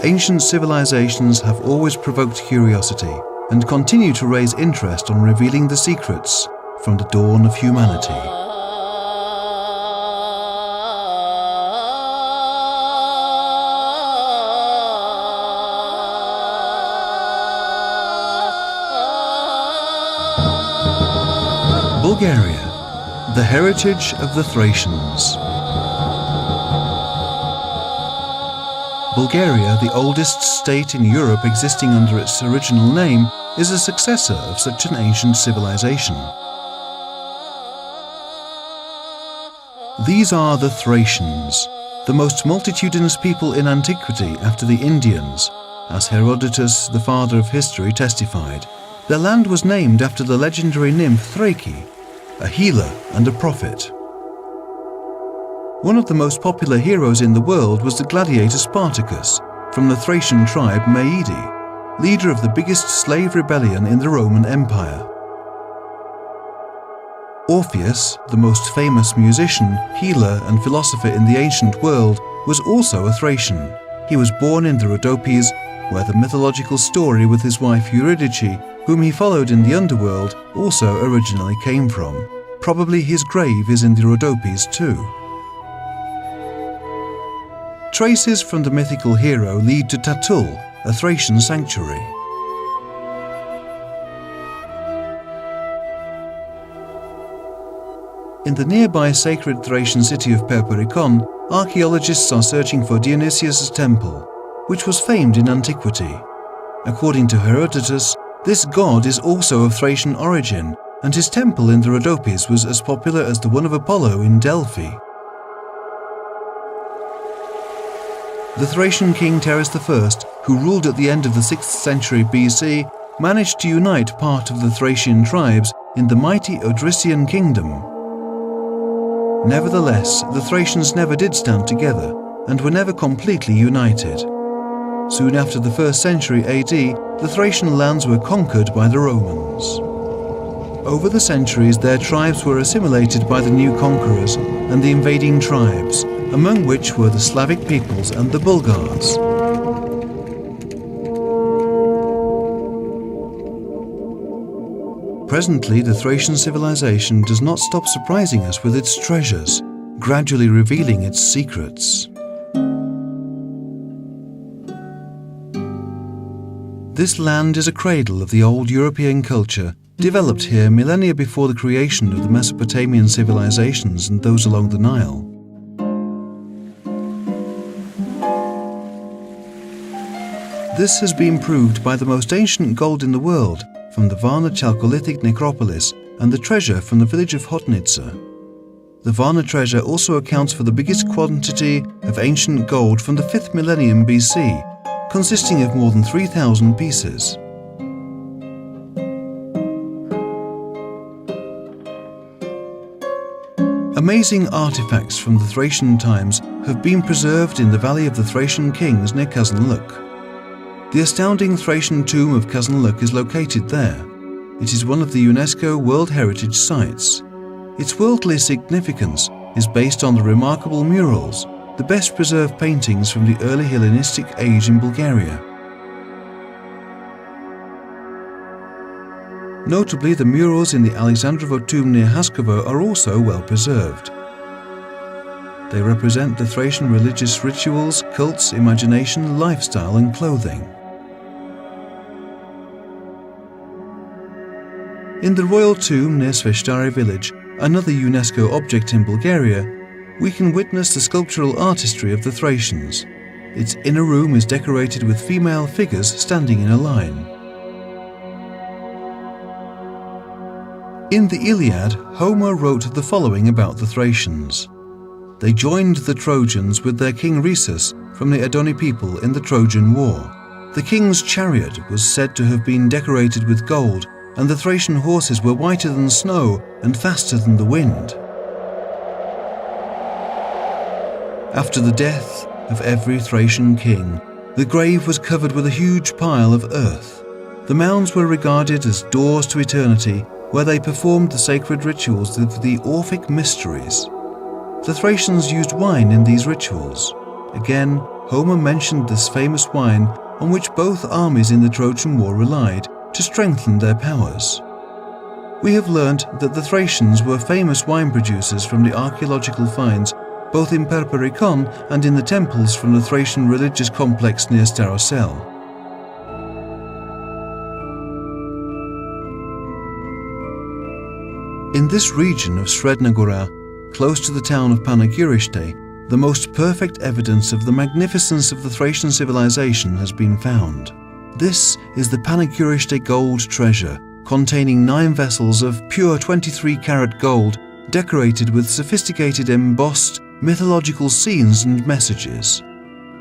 ancient civilizations have always provoked curiosity and continue to raise interest on revealing the secrets from the dawn of humanity. Bulgaria, the heritage of the Thracians. Bulgaria, the oldest state in Europe existing under its original name, is a successor of such an ancient civilization. These are the Thracians, the most multitudinous people in antiquity after the Indians, as Herodotus, the father of history, testified. Their land was named after the legendary nymph Thrake, a healer and a prophet. One of the most popular heroes in the world was the gladiator Spartacus, from the Thracian tribe Maedi, leader of the biggest slave rebellion in the Roman Empire. Orpheus, the most famous musician, healer and philosopher in the ancient world, was also a Thracian. He was born in the Rhodopes, where the mythological story with his wife Eurydice, whom he followed in the underworld, also originally came from. Probably his grave is in the Rhodopes too. Traces from the mythical hero lead to Tatul, a Thracian sanctuary. In the nearby sacred Thracian city of Perperikon, archaeologists are searching for Dionysius' temple, which was famed in antiquity. According to Herodotus, this god is also of Thracian origin, and his temple in the Rhodopes was as popular as the one of Apollo in Delphi. The Thracian king Terus I, who ruled at the end of the 6th century BC, managed to unite part of the Thracian tribes in the mighty Odrysian kingdom. Nevertheless, the Thracians never did stand together and were never completely united. Soon after the 1st century AD, the Thracian lands were conquered by the Romans. Over the centuries, their tribes were assimilated by the new conquerors and the invading tribes, among which were the Slavic peoples and the Bulgars. Presently, the Thracian civilization does not stop surprising us with its treasures, gradually revealing its secrets. This land is a cradle of the old European culture, developed here millennia before the creation of the Mesopotamian civilizations and those along the Nile. This has been proved by the most ancient gold in the world, from the Varna Chalcolithic necropolis and the treasure from the village of Hotnitsa. The Varna treasure also accounts for the biggest quantity of ancient gold from the 5th millennium BC, consisting of more than 3,000 pieces. Amazing artifacts from the Thracian times have been preserved in the Valley of the Thracian Kings near Kazanluk. The astounding Thracian tomb of Kazanluk is located there. It is one of the UNESCO World Heritage Sites. Its worldly significance is based on the remarkable murals, the best preserved paintings from the early Hellenistic age in Bulgaria. Notably, the murals in the Alexandrovo tomb near Haskovo are also well preserved. They represent the Thracian religious rituals, cults, imagination, lifestyle and clothing. In the royal tomb near Sveshtari village, another UNESCO object in Bulgaria, we can witness the sculptural artistry of the Thracians. Its inner room is decorated with female figures standing in a line. In the Iliad, Homer wrote the following about the Thracians. They joined the Trojans with their king Rhesus from the Adoni people in the Trojan War. The king's chariot was said to have been decorated with gold, and the Thracian horses were whiter than snow and faster than the wind. After the death of every Thracian king, the grave was covered with a huge pile of earth. The mounds were regarded as doors to eternity, where they performed the sacred rituals of the Orphic mysteries. The Thracians used wine in these rituals. Again, Homer mentioned this famous wine on which both armies in the Trojan War relied to strengthen their powers. We have learnt that the Thracians were famous wine producers from the archaeological finds both in Perperikon and in the temples from the Thracian religious complex near Starosel. In this region of Sredna Gora, close to the town of Panagyriste, the most perfect evidence of the magnificence of the Thracian civilization has been found. This is the Panagyriste gold treasure, containing 9 vessels of pure 23-carat gold decorated with sophisticated embossed mythological scenes and messages.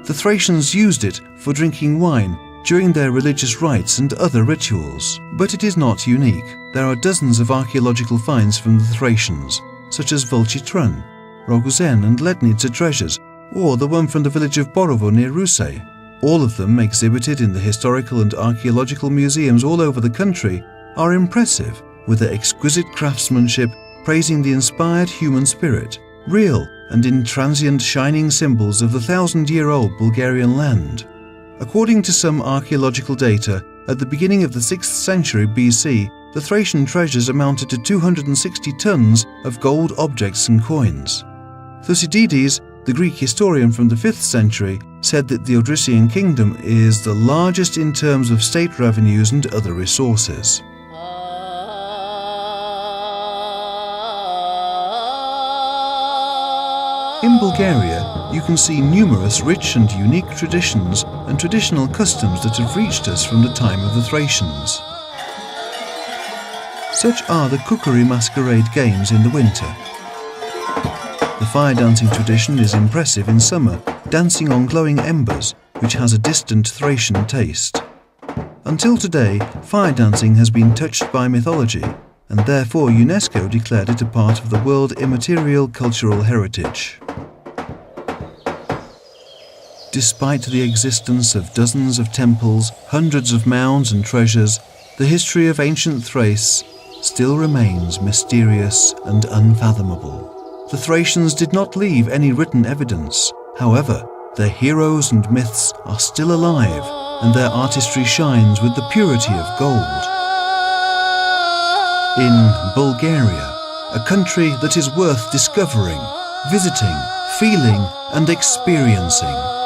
The Thracians used it for drinking wine during their religious rites and other rituals. But it is not unique. There are dozens of archaeological finds from the Thracians, such as Volchitrun, Roguzen and Lednica treasures, or the one from the village of Borovo near Rusay. All of them, exhibited in the historical and archaeological museums all over the country, are impressive, with their exquisite craftsmanship praising the inspired human spirit, real and intransient shining symbols of the 1,000-year-old Bulgarian land. According to some archaeological data, at the beginning of the 6th century BC, the Thracian treasures amounted to 260 tons of gold objects and coins. Thucydides, the Greek historian from the 5th century, said that the Odrysian kingdom is the largest in terms of state revenues and other resources. In Bulgaria, you can see numerous rich and unique traditions and traditional customs that have reached us from the time of the Thracians. Such are the kukuri masquerade games in the winter. The fire dancing tradition is impressive in summer, dancing on glowing embers, which has a distant Thracian taste. Until today, fire dancing has been touched by mythology, and therefore UNESCO declared it a part of the World Immaterial Cultural Heritage. Despite the existence of dozens of temples, hundreds of mounds and treasures, the history of ancient Thrace still remains mysterious and unfathomable. The Thracians did not leave any written evidence. However, their heroes and myths are still alive, and their artistry shines with the purity of gold. In Bulgaria, a country that is worth discovering, visiting, feeling, and experiencing.